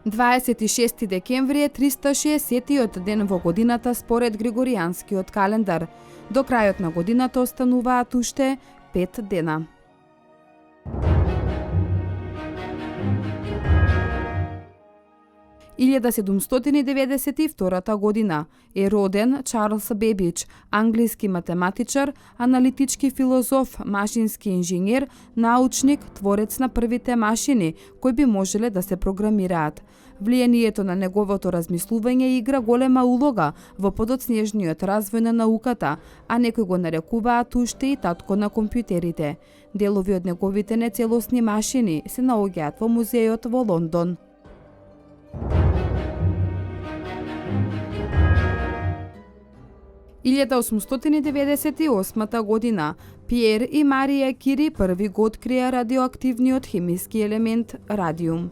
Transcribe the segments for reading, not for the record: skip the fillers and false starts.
,26 декември е 360-тиот ден во годината според Григоријанскиот календар. До крајот на годината остануваат уште 5 дена. ,1792 година е роден Чарлс Бебич, англиски математичар, аналитички филозоф, машински инженер, научник, творец на првите машини кои би можеле да се програмираат. Влијанието на неговото размислување игра голема улога во подоцнежниот развој на науката, а некои го нарекуваат уште и татко на компјутерите. Делови од неговите нецелосни машини се наоѓаат во музејот во Лондон. ,1898 година Пиер и Марија Кири први го открија радиоактивниот хемиски елемент радиум.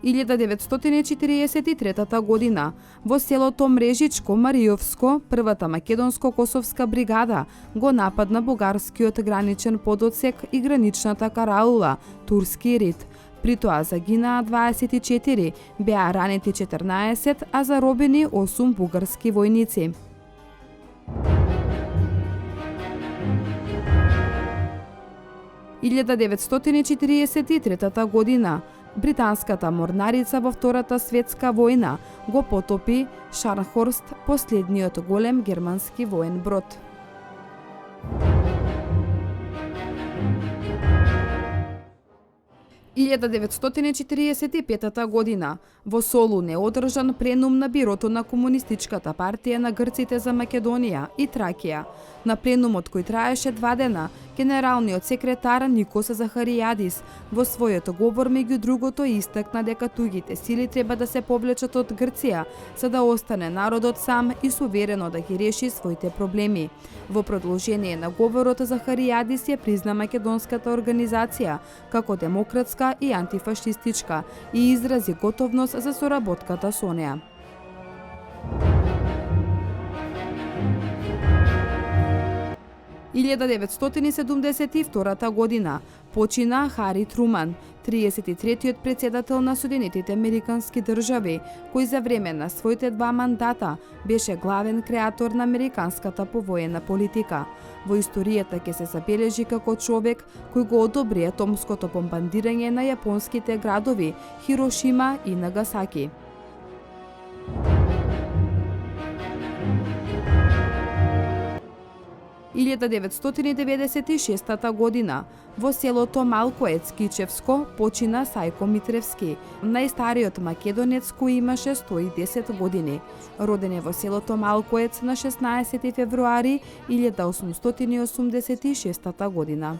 ,1943 година во селото Мрежичко Маријовско, првата македонско-косовска бригада го нападна бугарскиот граничен подотсек и граничната караула, турски рид. При тоа загинаа 24, беа ранети 14, а заробени 8 бугарски војници. ,1943 година британската морнарица во Втората светска војна го потопи Шарнхорст, последниот голем германски воен брод. ,1945 година во Солун е одржан пленум на бирото на Комунистичката партија на грците за Македонија и Тракија. На пленумот кој траеше 2 дена, генералниот секретар Никос Захаријадис во својот говор меѓу другото истакна дека тугите сили треба да се повлечат од Грција, за да остане народот сам и суверено да ги реши своите проблеми. Во продолжение на говорот Захаријадис ја призна македонската организација како демократска и антифашистичка и изрази готовност за соработката со неа. ,1972 година почина Хари Труман, 33-тиот председател на Соединетите Американски држави, кој за време на своите 2 мандата беше главен креатор на американската повоена политика. Во историјата ќе се забележи како човек кој го одобри атомското бомбардирање на јапонските градови Хирошима и Нагасаки. ,1996 година во селото Малкоец, Кичевско, почина Сајко Митревски, најстариот македонец кој имаше 110 години. Роден е во селото Малкоец на 16 февруари 1886 година.